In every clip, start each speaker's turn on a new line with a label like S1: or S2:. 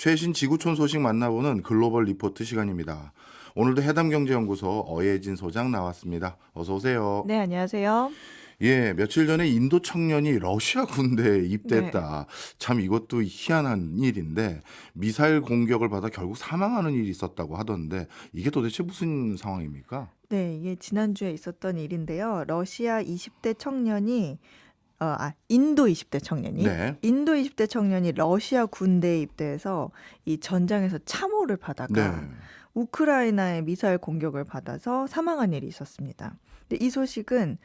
S1: 최신 지구촌 소식 만나보는 글로벌 리포트 시간입니다. 오늘도 해담경제연구소 어예진 소장 나왔습니다. 어서 오세요.
S2: 네, 안녕하세요.
S1: 예, 며칠 전에 인도 청년이 러시아 군대에
S2: 네.
S1: 입대했다. 참 이것도 희한한 일인데 미사일 공격을 받아 결국 사망하는 일이 있었다고 하던데 이게 도대체 무슨 상황입니까?
S2: 네, 이게 지난주에 있었던 일인데요. 러시아 20대 청년이 인도 20대 청년이
S1: 네.
S2: 인도 20대 청년이 러시아 군대에 입대해서 이 전장에서 참호를
S1: 네.
S2: 받다가 우크라이나의 미사일 공격을 받아서 사망한 일이 있었습니다. 근데 이 소식은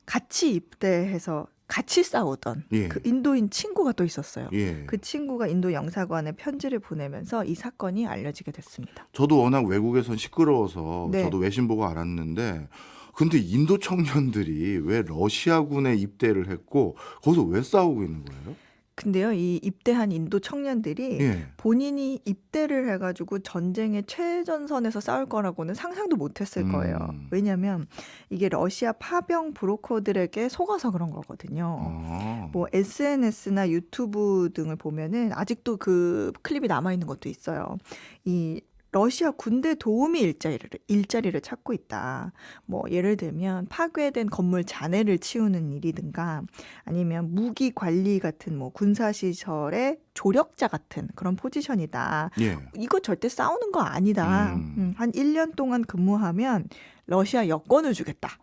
S2: 같이 입대해서 같이 싸우던
S1: 예.
S2: 그 인도인 친구가 또 있었어요.
S1: 예.
S2: 그 친구가 인도 영사관에 편지를 보내면서 이 사건이 알려지게 됐습니다.
S1: 저도 워낙 외국에선 시끄러워서
S2: 네.
S1: 저도 외신 보고 알았는데 근데 인도 청년들이 왜 러시아군에 입대를 했고 거기서 왜 싸우고 있는 거예요?
S2: 근데요, 이 입대한 인도 청년들이
S1: 예.
S2: 본인이 입대를 해가지고 전쟁의 최전선에서 싸울 거라고는 상상도 못했을 거예요. 왜냐하면 이게 러시아 파병 브로커들에게 속아서 그런 거거든요.
S1: 아.
S2: 뭐 SNS나 유튜브 등을 보면은 아직도 그 클립이 남아 있는 것도 있어요. 이 러시아 군대 도우미 일자리를 찾고 있다. 뭐 예를 들면 파괴된 건물 잔해를 치우는 일이든가 아니면 무기 관리 같은 뭐 군사 시설의 조력자 같은 그런 포지션이다.
S1: 예.
S2: 이거 절대 싸우는 거 아니다.
S1: 음.
S2: 한 1년 동안 근무하면 러시아 여권을 주겠다.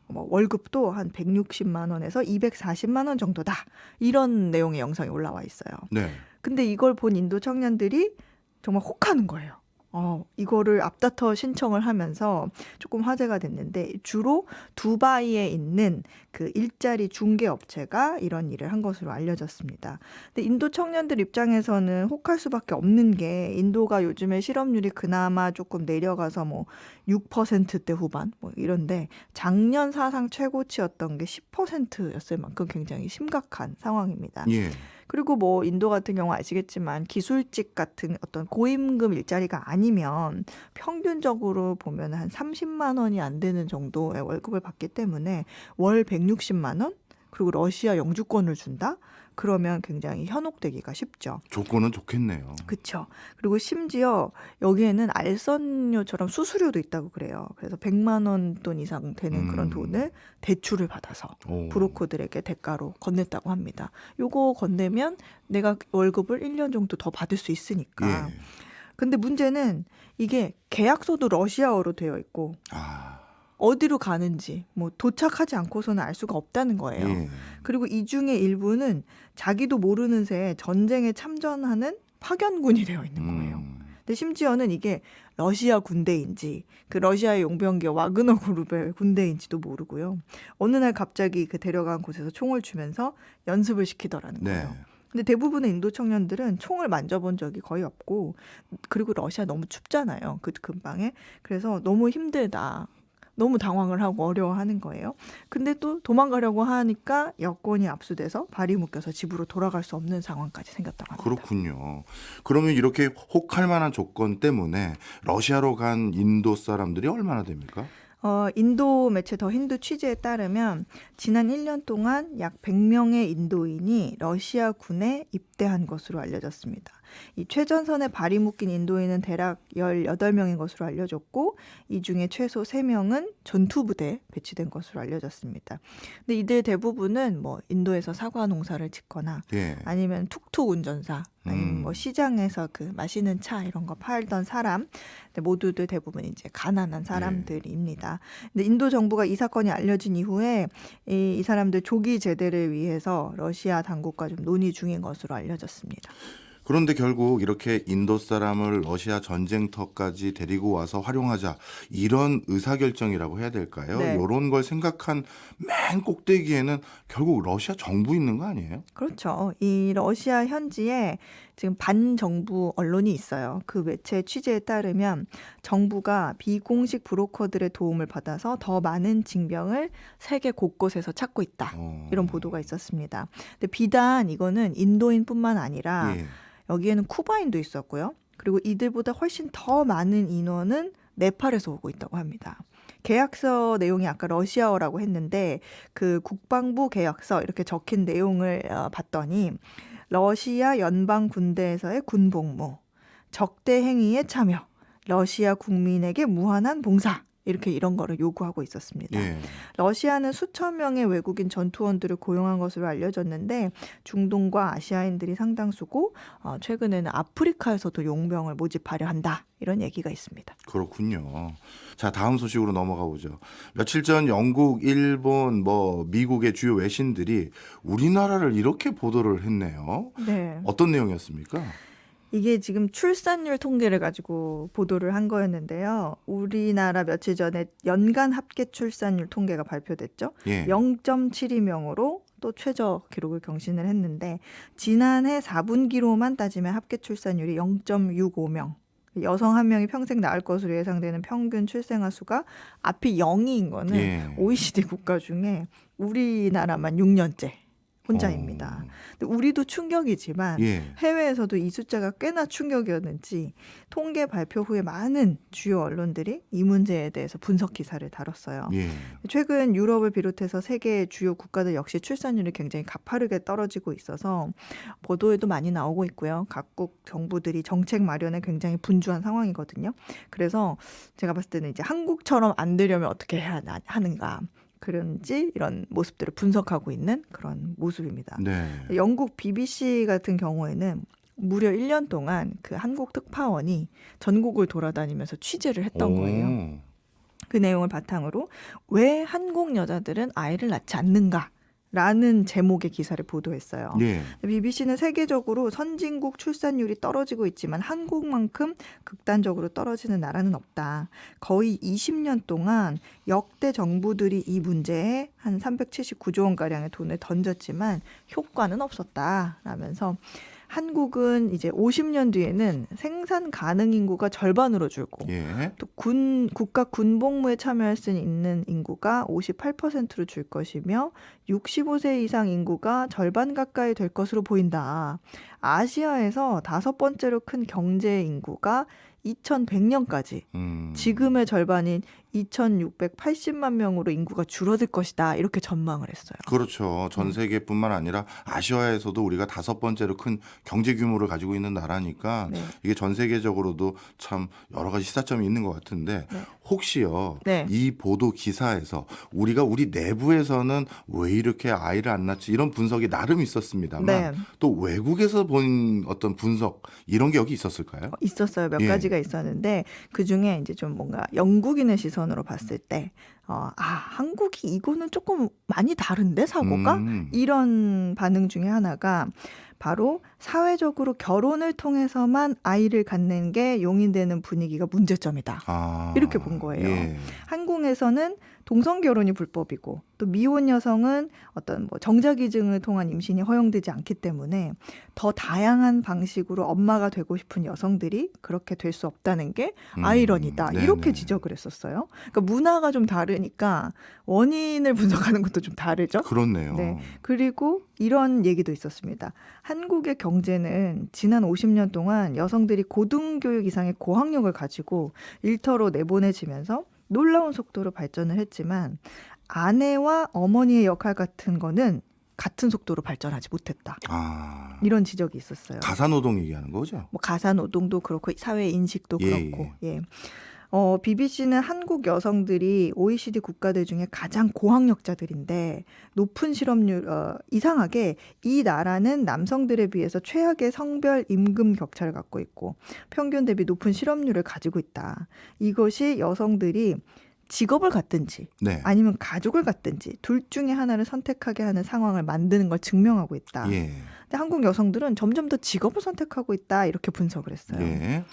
S2: 뭐 월급도 한 160만 원에서 240만 원 정도다. 이런 내용의 영상이 올라와 있어요.
S1: 네.
S2: 근데 이걸 본 인도 청년들이 정말 혹하는 거예요. 이거를 앞다퉈 신청을 하면서 조금 화제가 됐는데 주로 두바이에 있는 그 일자리 중개 업체가 이런 일을 한 것으로 알려졌습니다. 근데 인도 청년들 입장에서는 혹할 수밖에 없는 게 인도가 요즘에 실업률이 그나마 조금 내려가서 뭐 6%대 후반 뭐 이런데 작년 사상 최고치였던 게 10%였을 만큼 굉장히 심각한 상황입니다.
S1: 예.
S2: 그리고 뭐 인도 같은 경우 아시겠지만 기술직 같은 어떤 고임금 일자리가 아니면 평균적으로 보면 한 30만 원이 안 되는 정도의 월급을 받기 때문에 월 160만 원? 그리고 러시아 영주권을 준다? 그러면 굉장히 현혹되기가 쉽죠.
S1: 조건은 좋겠네요.
S2: 그렇죠. 그리고 심지어 여기에는 알선료처럼 수수료도 있다고 그래요. 그래서 100만 원 돈 이상 되는 그런 돈을 대출을 받아서
S1: 오.
S2: 브로커들에게 대가로 건넸다고 합니다. 요거 건네면 내가 월급을 1년 정도 더 받을 수 있으니까.
S1: 예.
S2: 근데 문제는 이게 계약서도 러시아어로 되어 있고
S1: 아.
S2: 어디로 가는지 뭐 도착하지 않고서는 알 수가 없다는 거예요.
S1: 예.
S2: 그리고 이 중에 일부는 자기도 모르는 새에 전쟁에 참전하는 파견군이 되어 있는 거예요. 근데 심지어는 이게 러시아 군대인지 그 러시아의 용병기 와그너 그룹의 군대인지도 모르고요. 어느 날 갑자기 그 데려간 곳에서 총을 주면서 연습을 시키더라는
S1: 네.
S2: 거예요. 근데 대부분의 인도 청년들은 총을 만져본 적이 거의 없고 그리고 러시아 너무 춥잖아요. 그 근방에. 그래서 너무 힘들다. 너무 당황을 하고 어려워하는 거예요. 근데 또 도망가려고 하니까 여권이 압수돼서 발이 묶여서 집으로 돌아갈 수 없는 상황까지 생겼다고 합니다.
S1: 그렇군요. 그러면 이렇게 혹할 만한 조건 때문에 러시아로 간 인도 사람들이 얼마나 됩니까?
S2: 인도 매체 더 힌두 취재에 따르면 지난 1년 동안 약 100명의 인도인이 러시아 군에 입대한 것으로 알려졌습니다. 이 최전선에 발이 묶인 인도인은 대략 18명인 것으로 알려졌고 이 중에 최소 3명은 전투부대에 배치된 것으로 알려졌습니다. 근데 이들 대부분은 뭐 인도에서 사과 농사를 짓거나
S1: 예.
S2: 아니면 툭툭 운전사 아니면 뭐 시장에서 그 마시는 차 이런 거 팔던 사람 근데 모두들 대부분 이제 가난한 사람들입니다. 근데 인도 정부가 이 사건이 알려진 이후에 이 사람들 조기 제대를 위해서 러시아 당국과 좀 논의 중인 것으로 알려졌습니다.
S1: 그런데 결국 이렇게 인도 사람을 러시아 전쟁터까지 데리고 와서 활용하자 이런 의사결정이라고 해야 될까요?
S2: 네.
S1: 이런 걸 생각한 맨 꼭대기에는 결국 러시아 정부 있는 거 아니에요?
S2: 그렇죠. 이 러시아 현지에 지금 반정부 언론이 있어요. 그 매체 취재에 따르면 정부가 비공식 브로커들의 도움을 받아서 더 많은 징병을 세계 곳곳에서 찾고 있다. 이런 보도가 있었습니다. 근데 비단 이거는 인도인뿐만 아니라
S1: 예.
S2: 여기에는 쿠바인도 있었고요. 그리고 이들보다 훨씬 더 많은 인원은 네팔에서 오고 있다고 합니다. 계약서 내용이 아까 러시아어라고 했는데 그 국방부 계약서 이렇게 적힌 내용을 봤더니 러시아 연방 군대에서의 군복무, 적대 행위에 참여, 러시아 국민에게 무한한 봉사 이렇게 이런 거를 요구하고 있었습니다.
S1: 예.
S2: 러시아는 수천 명의 외국인 전투원들을 고용한 것으로 알려졌는데 중동과 아시아인들이 상당수고 최근에는 아프리카에서도 용병을 모집하려 한다. 이런 얘기가 있습니다.
S1: 그렇군요. 자, 다음 소식으로 넘어가 보죠. 며칠 전 영국, 일본, 미국의 주요 외신들이 우리나라를 이렇게 보도를 했네요.
S2: 네.
S1: 어떤 내용이었습니까?
S2: 이게 지금 출산율 통계를 가지고 보도를 한 거였는데요. 우리나라 며칠 전에 연간 합계 출산율 통계가 발표됐죠.
S1: 예.
S2: 0.72명으로 또 최저 기록을 경신을 했는데 지난해 4분기로만 따지면 합계 출산율이 0.65명. 여성 한 명이 평생 낳을 것으로 예상되는 평균 출생아 수가 앞이 0인 거는
S1: 예.
S2: OECD 국가 중에 우리나라만 6년째 혼자입니다. 근데 우리도 충격이지만
S1: 예.
S2: 해외에서도 이 숫자가 꽤나 충격이었는지 통계 발표 후에 많은 주요 언론들이 이 문제에 대해서 분석 기사를 다뤘어요.
S1: 예.
S2: 최근 유럽을 비롯해서 세계 주요 국가들 역시 출산율이 굉장히 가파르게 떨어지고 있어서 보도에도 많이 나오고 있고요. 각국 정부들이 정책 마련에 굉장히 분주한 상황이거든요. 그래서 제가 봤을 때는 이제 한국처럼 안 되려면 어떻게 해야 하는가. 그런지 이런 모습들을 분석하고 있는 그런 모습입니다.
S1: 네.
S2: 영국 BBC 같은 경우에는 무려 1년 동안 그 한국 특파원이 전국을 돌아다니면서 취재를 했던 거예요. 그 내용을 바탕으로 왜 한국 여자들은 아이를 낳지 않는가? 라는 제목의 기사를 보도했어요.
S1: 예.
S2: BBC는 세계적으로 선진국 출산율이 떨어지고 있지만 한국만큼 극단적으로 떨어지는 나라는 없다. 거의 20년 동안 역대 정부들이 이 문제에 한 379조 원가량의 돈을 던졌지만 효과는 없었다. 라면서 한국은 이제 50년 뒤에는 생산 가능 인구가 절반으로 줄고
S1: 예.
S2: 또 국가 군복무에 참여할 수 있는 인구가 58%로 줄 것이며 65세 이상 인구가 절반 가까이 될 것으로 보인다. 아시아에서 5번째로 큰 경제 인구가 2100년까지 지금의 절반인 2680만 명으로 인구가 줄어들 것이다. 이렇게 전망을 했어요.
S1: 그렇죠. 전 세계뿐만 아니라 아시아에서도 우리가 5번째로 큰 경제 규모를 가지고 있는 나라니까
S2: 네.
S1: 이게 전 세계적으로도 참 여러 가지 시사점이 있는 것 같은데
S2: 네.
S1: 혹시요
S2: 네.
S1: 이 보도 기사에서 우리가 우리 내부에서는 왜 이렇게 아이를 안 낳지 이런 분석이 나름 있었습니다만
S2: 네.
S1: 또 외국에서 본 어떤 분석 이런 게 여기 있었을까요?
S2: 있었어요. 몇
S1: 예.
S2: 가지가 있었는데 그중에 이제 좀 뭔가 영국인의 시선으로 봤을 때 한국이 이거는 조금 많이 다른데 사고가? 이런 반응 중에 하나가 바로 사회적으로 결혼을 통해서만 아이를 갖는 게 용인되는 분위기가 문제점이다. 이렇게 본 거예요.
S1: 예.
S2: 한국에서는 동성 결혼이 불법이고 또 미혼 여성은 어떤 정자기증을 통한 임신이 허용되지 않기 때문에 더 다양한 방식으로 엄마가 되고 싶은 여성들이 그렇게 될 수 없다는 게 아이러니다. 이렇게
S1: 네네.
S2: 지적을 했었어요. 그러니까 문화가 좀 다르니까 원인을 분석하는 것도 좀 다르죠.
S1: 그렇네요.
S2: 네. 그리고 이런 얘기도 있었습니다. 한국의 경제는 지난 50년 동안 여성들이 고등교육 이상의 고학력을 가지고 일터로 내보내지면서 놀라운 속도로 발전을 했지만 아내와 어머니의 역할 같은 거는 같은 속도로 발전하지 못했다. 이런 지적이 있었어요.
S1: 가사노동 얘기하는 거죠?
S2: 가사노동도 그렇고 사회 인식도
S1: 예,
S2: 그렇고. 예. BBC는 한국 여성들이 OECD 국가들 중에 가장 고학력자들인데 높은 실업률, 이상하게 이 나라는 남성들에 비해서 최악의 성별 임금 격차를 갖고 있고 평균 대비 높은 실업률을 가지고 있다. 이것이 여성들이 직업을 갖든지
S1: 네.
S2: 아니면 가족을 갖든지 둘 중에 하나를 선택하게 하는 상황을 만드는 걸 증명하고 있다.
S1: 예.
S2: 근데 한국 여성들은 점점 더 직업을 선택하고 있다. 이렇게 분석을 했어요.
S1: 예.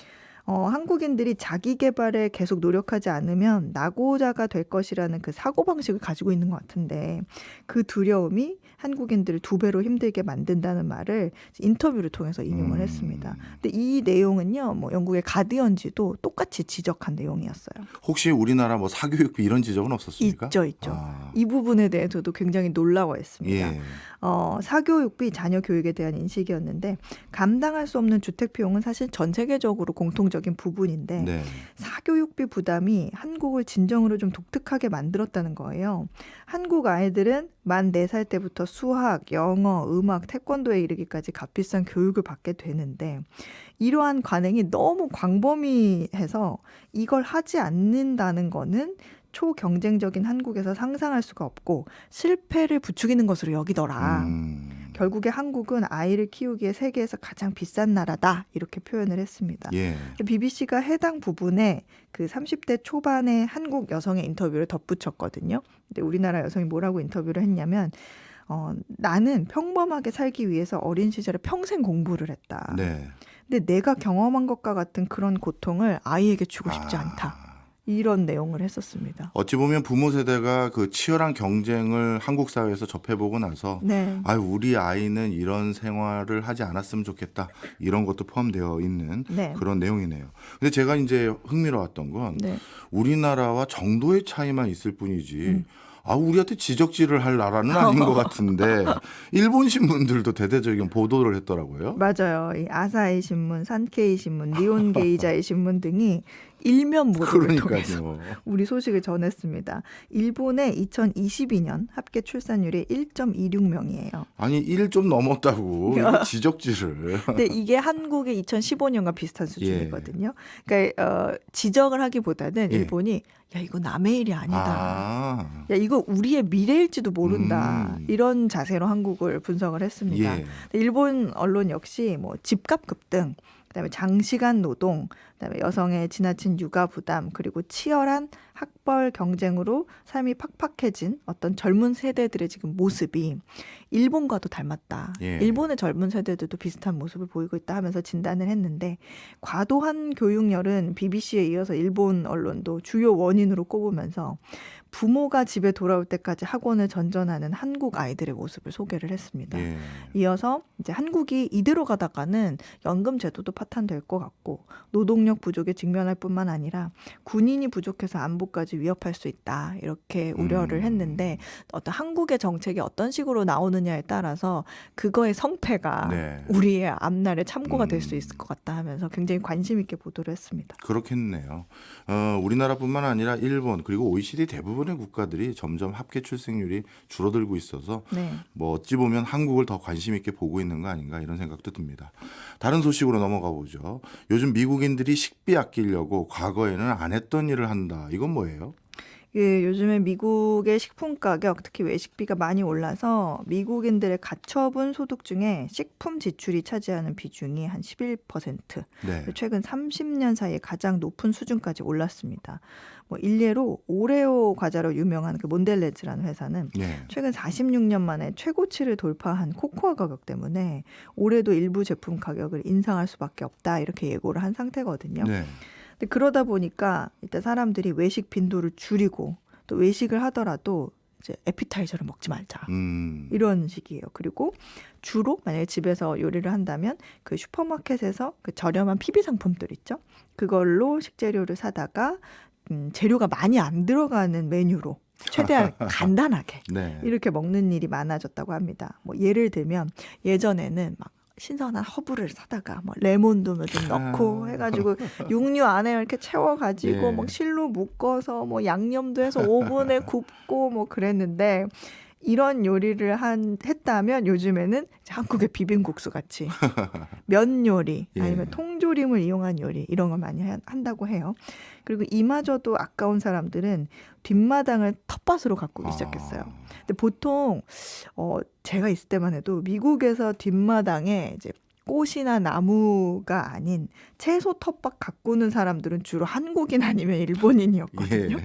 S2: 한국인들이 자기 개발에 계속 노력하지 않으면 낙오자가 될 것이라는 그 사고방식을 가지고 있는 것 같은데 그 두려움이 한국인들을 2배로 힘들게 만든다는 말을 인터뷰를 통해서 인용을 했습니다. 근데 이 내용은요, 영국의 가디언지도 똑같이 지적한 내용이었어요.
S1: 혹시 우리나라 사교육비 이런 지적은 없었습니까?
S2: 있죠. 이 부분에 대해서도 굉장히 놀라워했습니다.
S1: 예.
S2: 사교육비 자녀 교육에 대한 인식이었는데 감당할 수 없는 주택 비용은 사실 전 세계적으로 공통적인 긍정적인 부분인데
S1: 네.
S2: 사교육비 부담이 한국을 진정으로 좀 독특하게 만들었다는 거예요. 한국 아이들은 만 4살 때부터 수학, 영어, 음악, 태권도에 이르기까지 값비싼 교육을 받게 되는데 이러한 관행이 너무 광범위해서 이걸 하지 않는다는 거는 초경쟁적인 한국에서 상상할 수가 없고 실패를 부추기는 것으로 여기더라. 결국에 한국은 아이를 키우기에 세계에서 가장 비싼 나라다 이렇게 표현을 했습니다.
S1: 예.
S2: BBC가 해당 부분에 그 30대 초반의 한국 여성의 인터뷰를 덧붙였거든요. 근데 우리나라 여성이 뭐라고 인터뷰를 했냐면 나는 평범하게 살기 위해서 어린 시절에 평생 공부를 했다.
S1: 네.
S2: 근데 내가 경험한 것과 같은 그런 고통을 아이에게 주고 싶지 않다. 이런 내용을 했었습니다.
S1: 어찌 보면 부모 세대가 그 치열한 경쟁을 한국 사회에서 접해보고 나서
S2: 네.
S1: 우리 아이는 이런 생활을 하지 않았으면 좋겠다. 이런 것도 포함되어 있는
S2: 네.
S1: 그런 내용이네요. 근데 제가 이제 흥미로웠던 건
S2: 네.
S1: 우리나라와 정도의 차이만 있을 뿐이지 우리한테 지적질을 할 나라는 아닌 것 같은데 일본 신문들도 대대적인 보도를 했더라고요.
S2: 맞아요. 이 아사히 신문, 산케이 신문, 니온 게이자이 신문 등이 일면 보도를 통해서 우리 소식을 전했습니다. 일본의 2022년 합계 출산율이 1.26명이에요.
S1: 아니 1 좀 넘었다고 지적질을.
S2: 근데 이게 한국의 2015년과 비슷한 수준이거든요. 그러니까 지적을 하기보다는 일본이 야 이거 남의 일이 아니다. 야 이거 우리의 미래일지도 모른다. 이런 자세로 한국을 분석을 했습니다. 일본 언론 역시 뭐 집값 급등, 그다음에 장시간 노동, 그다음에 여성의 지나친 육아 부담, 그리고 치열한 학벌 경쟁으로 삶이 팍팍해진 어떤 젊은 세대들의 지금 모습이 일본과도 닮았다. 일본의 젊은 세대들도 비슷한 모습을 보이고 있다 하면서 진단을 했는데 과도한 교육열은 BBC에 이어서 일본 언론도 주요 원인으로 꼽으면서 부모가 집에 돌아올 때까지 학원을 전전하는 한국 아이들의 모습을 소개를 했습니다. 이어서 이제 한국이 이대로 가다가는 연금 제도도 파탄될 것 같고 노동력 부족에 직면할 뿐만 아니라 군인이 부족해서 안보까지 위협할 수 있다. 이렇게 우려를 했는데 어떤 한국의 정책이 어떤 식으로 나오느냐에 따라서 그거의 성패가 우리의 앞날의 참고가 될 수 있을 것 같다 하면서 굉장히 관심 있게 보도를 했습니다.
S1: 그렇겠네요. 우리나라뿐만 아니라 일본 그리고 OECD 대부분의 국가들이 점점 합계 출생률이 줄어들고 있어서 뭐 어찌 보면 한국을 더 관심 있게 보고 있는 거 아닌가 이런 생각도 듭니다. 다른 소식으로 넘어가 보죠. 요즘 미국인들이 식비 아끼려고 과거에는 안 했던 일을 한다. 이건 뭐예요?
S2: 예, 요즘에 미국의 식품 가격, 특히 외식비가 많이 올라서 미국인들의 가처분 소득 중에 식품 지출이 차지하는 비중이 한 11%. 최근 30년 사이에 가장 높은 수준까지 올랐습니다. 뭐 일례로 오레오 과자로 유명한 그 몬델레즈라는 회사는 최근 46년 만에 최고치를 돌파한 코코아 가격 때문에 올해도 일부 제품 가격을 인상할 수밖에 없다 이렇게 예고를 한 상태거든요. 근데 그러다 보니까 일단 사람들이 외식 빈도를 줄이고 또 외식을 하더라도 이제 에피타이저를 먹지 말자 이런 식이에요. 그리고 주로 만약에 집에서 요리를 한다면 그 슈퍼마켓에서 그 저렴한 PB 상품들 있죠. 그걸로 식재료를 사다가 재료가 많이 안 들어가는 메뉴로 최대한 간단하게 이렇게 먹는 일이 많아졌다고 합니다. 뭐 예를 들면 예전에는 막 신선한 허브를 사다가 뭐 레몬도 좀 넣고 해가지고 육류 안에 이렇게 채워가지고 막 실로 묶어서 뭐 양념도 해서 오븐에 굽고 뭐 그랬는데 이런 요리를 했다면 요즘에는 한국의 비빔국수 같이 면 요리 아니면 통조림을 이용한 요리 이런 걸 많이 한다고 해요. 그리고 이마저도 아까운 사람들은 뒷마당을 텃밭으로 가꾸기 시작했어요. 근데 보통 제가 있을 때만 해도 미국에서 뒷마당에 이제 꽃이나 나무가 아닌 채소 텃밭 가꾸는 사람들은 주로 한국인 아니면 일본인이었거든요.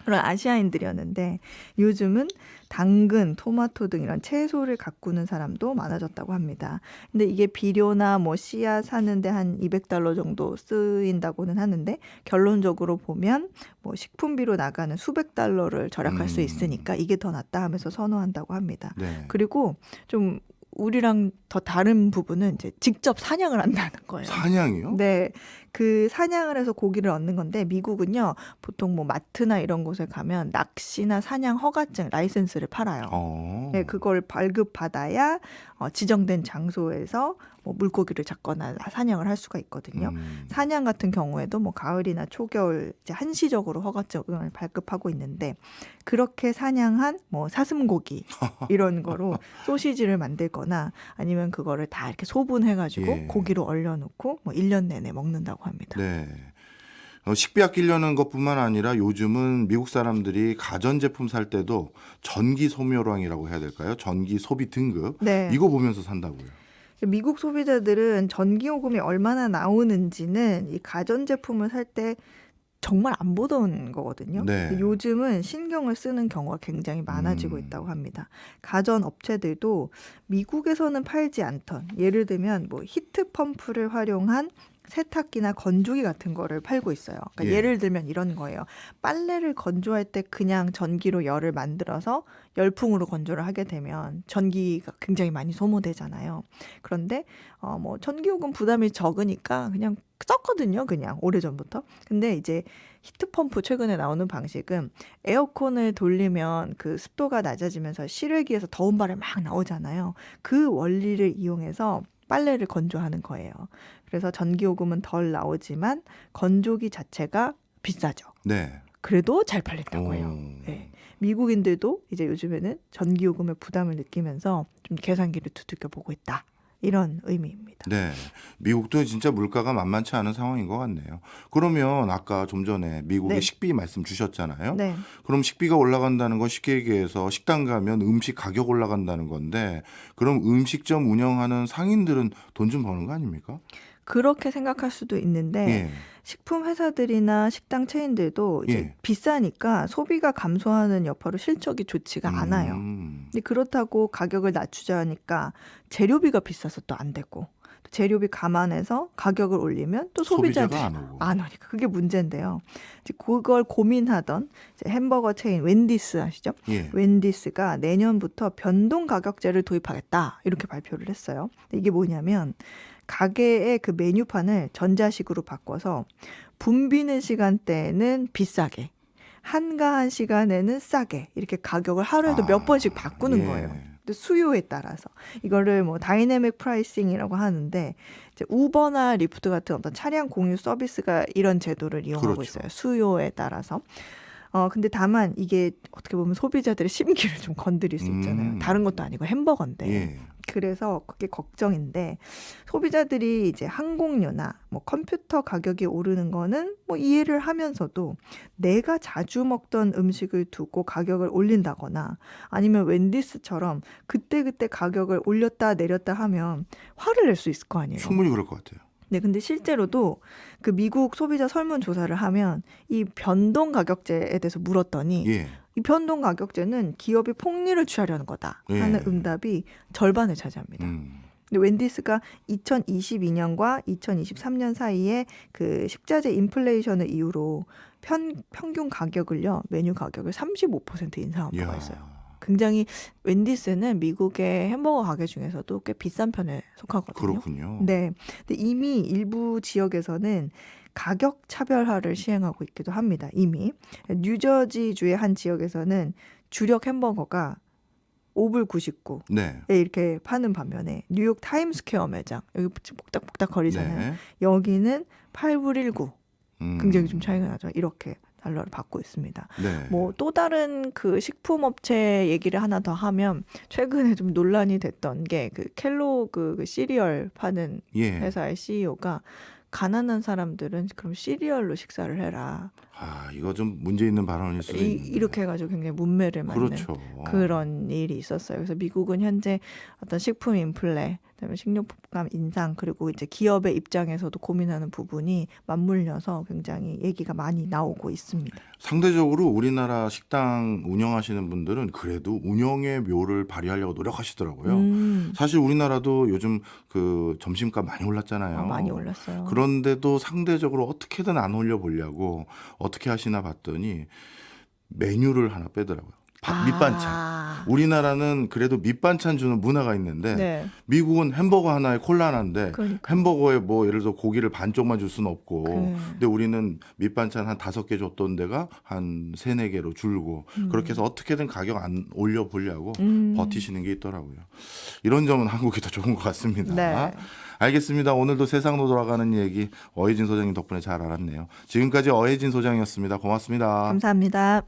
S2: 그런 아시아인들이었는데 요즘은 당근, 토마토 등 이런 채소를 가꾸는 사람도 많아졌다고 합니다. 근데 이게 비료나 뭐 씨앗 사는데 한 $200 정도 쓰인다고는 하는데 결론적으로 보면 뭐 식품비로 나가는 수백 달러를 절약할 수 있으니까 이게 더 낫다 하면서 선호한다고 합니다. 그리고 좀 우리랑 더 다른 부분은 이제 직접 사냥을 한다는 거예요.
S1: 사냥이요?
S2: 네. 그 사냥을 해서 고기를 얻는 건데 미국은요 보통 뭐 마트나 이런 곳에 가면 낚시나 사냥 허가증 라이센스를 팔아요. 네, 그걸 발급받아야 지정된 장소에서 뭐 물고기를 잡거나 사냥을 할 수가 있거든요. 사냥 같은 경우에도 뭐 가을이나 초겨울 이제 한시적으로 허가증을 발급하고 있는데 그렇게 사냥한 뭐 사슴고기 이런 거로 소시지를 만들거나 아니면 그거를 다 이렇게 소분해가지고
S1: 예.
S2: 고기로 얼려놓고 뭐 1년 내내 먹는다고 합니다.
S1: 네. 식비 아끼려는 것뿐만 아니라 요즘은 미국 사람들이 가전제품 살 때도 전기 소멸왕이라고 해야 될까요? 전기 소비 등급.
S2: 네.
S1: 이거 보면서 산다고요.
S2: 미국 소비자들은 전기요금이 얼마나 나오는지는 이 가전제품을 살 때 정말 안 보던 거거든요.
S1: 네.
S2: 요즘은 신경을 쓰는 경우가 굉장히 많아지고 있다고 합니다. 가전 업체들도 미국에서는 팔지 않던 예를 들면 뭐 히트 펌프를 활용한 세탁기나 건조기 같은 거를 팔고 있어요. 그러니까
S1: 예.
S2: 예를 들면 이런 거예요. 빨래를 건조할 때 그냥 전기로 열을 만들어서 열풍으로 건조를 하게 되면 전기가 굉장히 많이 소모되잖아요. 그런데 뭐 전기요금 부담이 적으니까 그냥 썼거든요. 그냥 오래전부터. 근데 이제 히트펌프 최근에 나오는 방식은 에어컨을 돌리면 그 습도가 낮아지면서 실외기에서 더운 바람이 막 나오잖아요. 그 원리를 이용해서 빨래를 건조하는 거예요. 그래서 전기요금은 덜 나오지만 건조기 자체가 비싸죠.
S1: 네.
S2: 그래도 잘 팔린다고 해요. 네. 미국인들도 이제 요즘에는 전기요금의 부담을 느끼면서 좀 계산기를 두들겨 보고 있다. 이런 의미입니다.
S1: 네. 미국도 진짜 물가가 만만치 않은 상황인 것 같네요. 그러면 아까 좀 전에 미국의
S2: 네.
S1: 식비 말씀 주셨잖아요.
S2: 네.
S1: 그럼 식비가 올라간다는 건 쉽게 얘기해서 식당 가면 음식 가격 올라간다는 건데 그럼 음식점 운영하는 상인들은 돈 좀 버는 거 아닙니까?
S2: 그렇게 생각할 수도 있는데
S1: 예.
S2: 식품 회사들이나 식당 체인들도 이제
S1: 예.
S2: 비싸니까 소비가 감소하는 여파로 실적이 좋지가 않아요. 근데 그렇다고 가격을 낮추자니까 재료비가 비싸서 또 안 되고 또 재료비 감안해서 가격을 올리면 또 소비자들이
S1: 소비자가 안 오고.
S2: 안 오니까 그게 문제인데요. 이제 그걸 고민하던 이제 햄버거 체인 웬디스 아시죠?
S1: 예.
S2: 웬디스가 내년부터 변동 가격제를 도입하겠다 이렇게 발표를 했어요. 근데 이게 뭐냐면 가게의 그 메뉴판을 전자식으로 바꿔서 붐비는 시간대에는 비싸게 한가한 시간에는 싸게 이렇게 가격을 하루에도 몇 번씩 바꾸는
S1: 예.
S2: 거예요. 근데 수요에 따라서 이거를 뭐 다이내믹 프라이싱이라고 하는데 이제 우버나 리프트 같은 어떤 차량 공유 서비스가 이런 제도를 이용하고
S1: 그렇죠.
S2: 있어요. 수요에 따라서. 근데 다만 이게 어떻게 보면 소비자들의 심기를 좀 건드릴 수 있잖아요. 다른 것도 아니고 햄버거인데.
S1: 예.
S2: 그래서 그게 걱정인데 소비자들이 이제 항공료나 뭐 컴퓨터 가격이 오르는 거는 뭐 이해를 하면서도 내가 자주 먹던 음식을 두고 가격을 올린다거나 아니면 웬디스처럼 그때그때 가격을 올렸다 내렸다 하면 화를 낼 수 있을 거 아니에요.
S1: 충분히 그럴 것 같아요.
S2: 네, 근데 실제로도 그 미국 소비자 설문조사를 하면 이 변동 가격제에 대해서 물었더니
S1: 예.
S2: 이 변동 가격제는 기업이 폭리를 취하려는 거다 하는
S1: 예.
S2: 응답이 절반을 차지합니다. 근데 웬디스가 2022년과 2023년 사이에 그 식자재 인플레이션을 이유로 평균 가격을요 메뉴 가격을 35% 인상한 바가
S1: 이야.
S2: 있어요. 굉장히 웬디스는 미국의 햄버거 가게 중에서도 꽤 비싼 편에 속하거든요.
S1: 그렇군요.
S2: 네, 근데 이미 일부 지역에서는 가격 차별화를 시행하고 있기도 합니다. 이미 뉴저지주의 한 지역에서는 주력 햄버거가 5불 99
S1: 네.
S2: 이렇게 파는 반면에 뉴욕 타임스퀘어 매장 여기 복닥복닥 거리잖아요.
S1: 네.
S2: 여기는 8불 19 굉장히 좀 차이가 나죠. 이렇게 달러를 받고 있습니다.
S1: 네.
S2: 뭐 또 다른 그 식품업체 얘기를 하나 더 하면 최근에 좀 논란이 됐던 게 그 켈로그 그 시리얼 파는
S1: 예.
S2: 회사의 CEO가 가난한 사람들은 그럼 시리얼로 식사를 해라.
S1: 이거 좀 문제 있는 발언일 수도 있는데.
S2: 이렇게 해가지고 굉장히 문매를 맞는
S1: 그렇죠.
S2: 그런 일이 있었어요. 그래서 미국은 현재 어떤 식품 인플레, 그다음에 식료품 인상 그리고 이제 기업의 입장에서도 고민하는 부분이 맞물려서 굉장히 얘기가 많이 나오고 있습니다.
S1: 상대적으로 우리나라 식당 운영하시는 분들은 그래도 운영의 묘를 발휘하려고 노력하시더라고요. 사실 우리나라도 요즘 그 점심값 많이 올랐잖아요.
S2: 많이 올랐어요.
S1: 그런데도 상대적으로 어떻게든 안 올려보려고 어떻게 하시나 봤더니 메뉴를 하나 빼더라고요. 밑반찬. 우리나라는 그래도 밑반찬 주는 문화가 있는데
S2: 네.
S1: 미국은 햄버거 하나에 콜라 하나인데
S2: 그러니까.
S1: 햄버거에 뭐 예를 들어 고기를 반쪽만 줄 수는 없고
S2: 네.
S1: 근데 우리는 밑반찬 한 5개 줬던 데가 한 3, 4개로 줄고 그렇게 해서 어떻게든 가격 안 올려보려고 버티시는 게 있더라고요. 이런 점은 한국이 더 좋은 것 같습니다.
S2: 네.
S1: 알겠습니다. 오늘도 세상으로 돌아가는 얘기 어혜진 소장님 덕분에 잘 알았네요. 지금까지 어혜진 소장이었습니다. 고맙습니다.
S2: 감사합니다.